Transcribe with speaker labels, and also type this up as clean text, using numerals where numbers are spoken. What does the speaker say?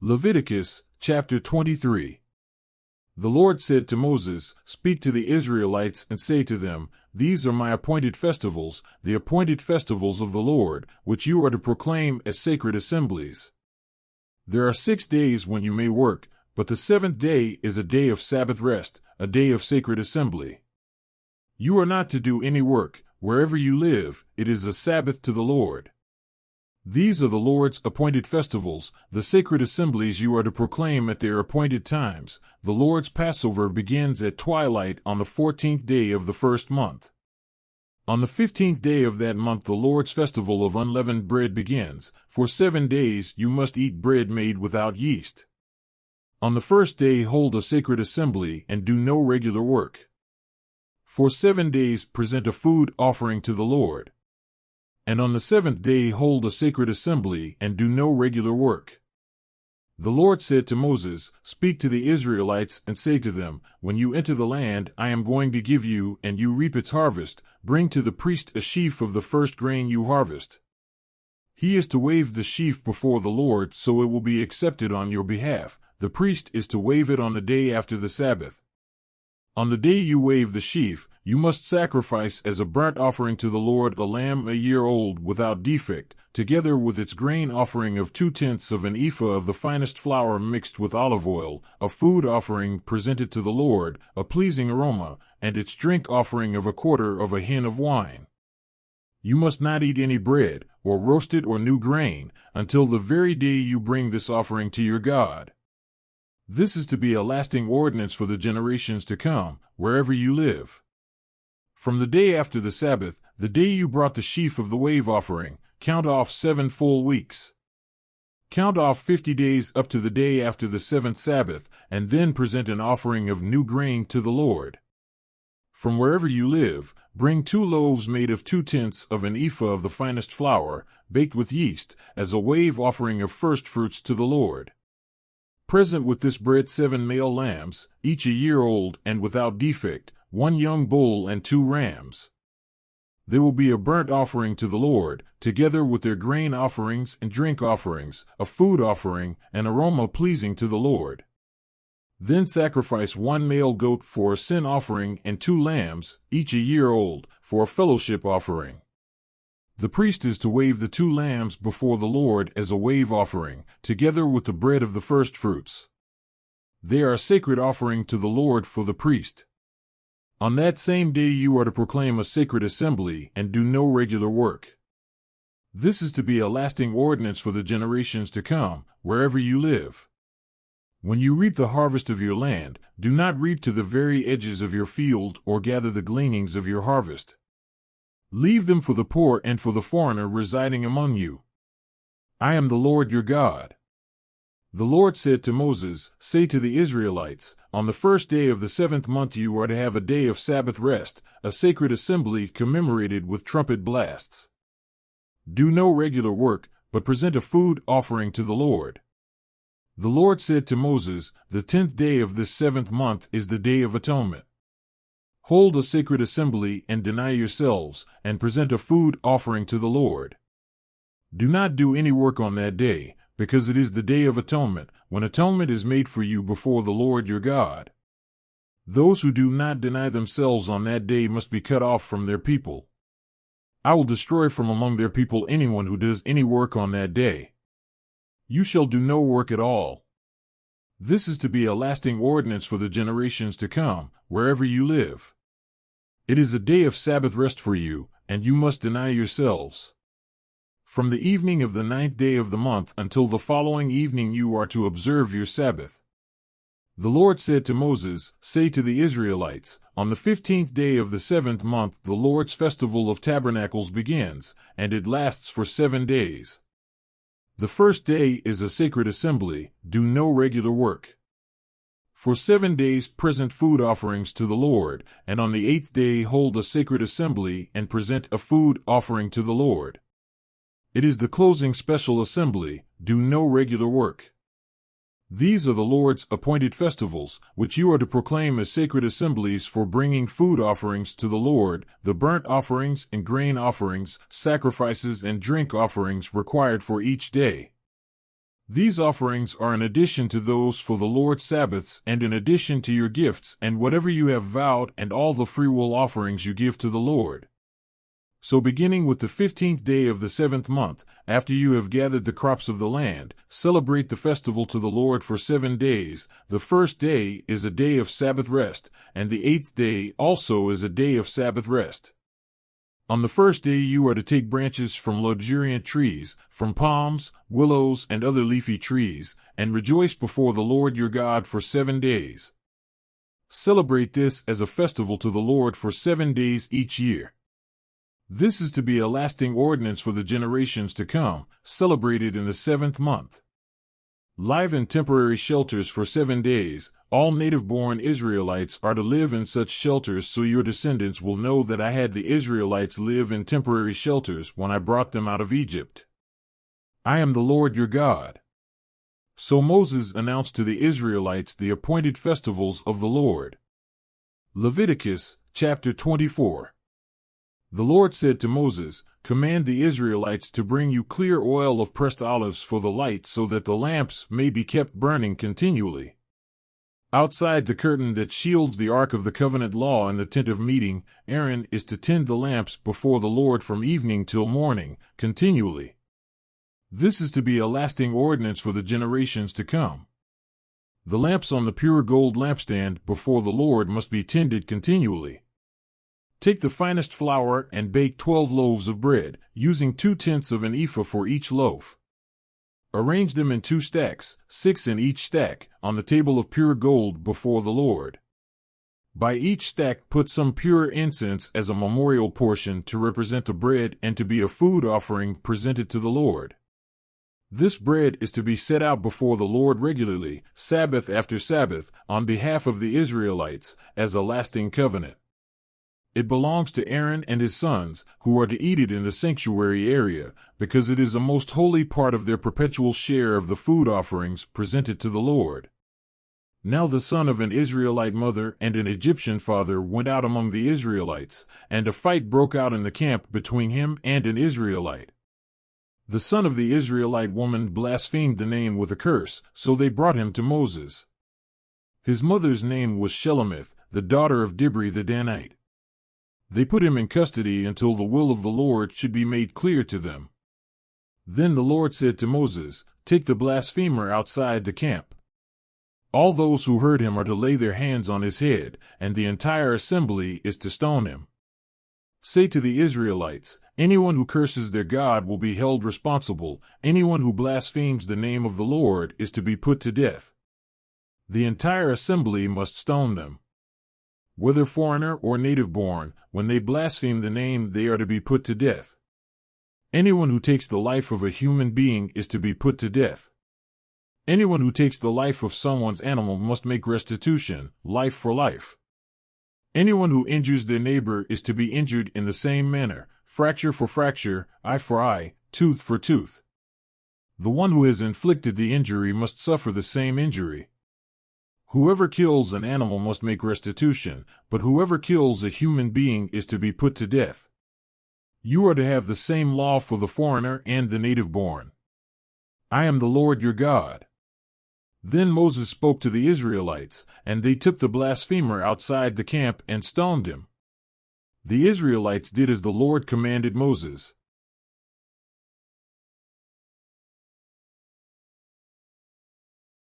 Speaker 1: Leviticus, chapter 23. The Lord said to Moses, "Speak to the Israelites and say to them, These are my appointed festivals, the appointed festivals of the Lord, which you are to proclaim as sacred assemblies. There are 6 days when you may work, but the seventh day is a day of Sabbath rest, a day of sacred assembly. You are not to do any work. Wherever you live, it is a Sabbath to the Lord. These are the Lord's appointed festivals, the sacred assemblies you are to proclaim at their appointed times. The Lord's Passover begins at twilight on the 14th day of the first month. On the 15th day of that month the Lord's festival of unleavened bread begins. For 7 days you must eat bread made without yeast. On the first day hold a sacred assembly and do no regular work. For 7 days present a food offering to the Lord. And on the 7th day hold a sacred assembly and do no regular work. The Lord said to Moses, "Speak to the Israelites and say to them, When you enter the land I am going to give you and you reap its harvest, bring to the priest a sheaf of the first grain you harvest. He is to wave the sheaf before the Lord so it will be accepted on your behalf. The priest is to wave it on the day after the Sabbath. On the day you wave the sheaf, you must sacrifice as a burnt offering to the Lord a lamb a year old without defect, together with its grain offering of 2/10 of an ephah of the finest flour mixed with olive oil, a food offering presented to the Lord, a pleasing aroma, and its drink offering of 1/4 of a hin of wine. You must not eat any bread, or roasted or new grain, until the very day you bring this offering to your God. This is to be a lasting ordinance for the generations to come, wherever you live. From the day after the Sabbath, the day you brought the sheaf of the wave offering, count off 7 full weeks. Count off 50 days up to the day after the 7th Sabbath, and then present an offering of new grain to the Lord. From wherever you live, bring 2 loaves made of 2/10 of an ephah of the finest flour, baked with yeast, as a wave offering of first fruits to the Lord. Present with this bread 7 male lambs, each a year old and without defect, 1 young bull and 2 rams. They will be a burnt offering to the Lord, together with their grain offerings and drink offerings, a food offering, an aroma pleasing to the Lord. Then sacrifice 1 male goat for a sin offering and 2 lambs, each a year old, for a fellowship offering. The priest is to wave the 2 lambs before the Lord as a wave offering, together with the bread of the first fruits. They are a sacred offering to the Lord for the priest. On that same day you are to proclaim a sacred assembly and do no regular work. This is to be a lasting ordinance for the generations to come, wherever you live. When you reap the harvest of your land, do not reap to the very edges of your field or gather the gleanings of your harvest. Leave them for the poor and for the foreigner residing among you. I am the Lord your God. The Lord said to Moses, "Say to the Israelites, On the first day of the 7th month you are to have a day of Sabbath rest, a sacred assembly commemorated with trumpet blasts. Do no regular work, but present a food offering to the Lord." The Lord said to Moses, "The 10th day of this 7th month is the Day of Atonement. Hold a sacred assembly and deny yourselves, and present a food offering to the Lord. Do not do any work on that day, because it is the Day of Atonement, when atonement is made for you before the Lord your God. Those who do not deny themselves on that day must be cut off from their people. I will destroy from among their people anyone who does any work on that day. You shall do no work at all. This is to be a lasting ordinance for the generations to come, wherever you live. It is a day of Sabbath rest for you, and you must deny yourselves. From the evening of the 9th day of the month until the following evening you are to observe your Sabbath." The Lord said to Moses, "Say to the Israelites, On the 15th day of the 7th month the Lord's festival of tabernacles begins, and it lasts for 7 days. The first day is a sacred assembly, do no regular work. For 7 days present food offerings to the Lord, and on the 8th day hold a sacred assembly and present a food offering to the Lord. It is the closing special assembly, do no regular work. These are the Lord's appointed festivals, which you are to proclaim as sacred assemblies for bringing food offerings to the Lord, the burnt offerings and grain offerings, sacrifices and drink offerings required for each day. These offerings are in addition to those for the Lord's Sabbaths and in addition to your gifts and whatever you have vowed and all the freewill offerings you give to the Lord. So beginning with the 15th day of the 7th month, after you have gathered the crops of the land, celebrate the festival to the Lord for 7 days. The first day is a day of Sabbath rest, and the 8th day also is a day of Sabbath rest. On the first day you are to take branches from luxuriant trees, from palms, willows, and other leafy trees, and rejoice before the Lord your God for 7 days. Celebrate this as a festival to the Lord for 7 days each year. This is to be a lasting ordinance for the generations to come, celebrated in the 7th month. Live in temporary shelters for 7 days, all native-born Israelites are to live in such shelters so your descendants will know that I had the Israelites live in temporary shelters when I brought them out of Egypt. I am the Lord your God. So Moses announced to the Israelites the appointed festivals of the Lord. Leviticus, chapter 24. The Lord said to Moses, "Command the Israelites to bring you clear oil of pressed olives for the light so that the lamps may be kept burning continually. Outside the curtain that shields the ark of the covenant law in the tent of meeting, Aaron is to tend the lamps before the Lord from evening till morning, continually. This is to be a lasting ordinance for the generations to come. The lamps on the pure gold lampstand before the Lord must be tended continually. Take the finest flour and bake 12 loaves of bread, using 2/10 of an ephah for each loaf. Arrange them in 2 stacks, 6 in each stack, on the table of pure gold before the Lord. By each stack put some pure incense as a memorial portion to represent the bread and to be a food offering presented to the Lord. This bread is to be set out before the Lord regularly, Sabbath after Sabbath, on behalf of the Israelites, as a lasting covenant. It belongs to Aaron and his sons, who are to eat it in the sanctuary area, because it is a most holy part of their perpetual share of the food offerings presented to the Lord. Now the son of an Israelite mother and an Egyptian father went out among the Israelites, and a fight broke out in the camp between him and an Israelite. The son of the Israelite woman blasphemed the name with a curse, so they brought him to Moses. His mother's name was Shelemith, the daughter of Dibri the Danite. They put him in custody until the will of the Lord should be made clear to them. Then the Lord said to Moses, "Take the blasphemer outside the camp. All those who heard him are to lay their hands on his head, and the entire assembly is to stone him. Say to the Israelites, anyone who curses their God will be held responsible. Anyone who blasphemes the name of the Lord is to be put to death. The entire assembly must stone them. Whether foreigner or native-born, when they blaspheme the name, they are to be put to death. Anyone who takes the life of a human being is to be put to death. Anyone who takes the life of someone's animal must make restitution, life for life. Anyone who injures their neighbor is to be injured in the same manner, fracture for fracture, eye for eye, tooth for tooth. The one who has inflicted the injury must suffer the same injury. Whoever kills an animal must make restitution, but whoever kills a human being is to be put to death. You are to have the same law for the foreigner and the native-born. I am the Lord your God." Then Moses spoke to the Israelites, and they took the blasphemer outside the camp and stoned him. The Israelites did as the Lord commanded Moses.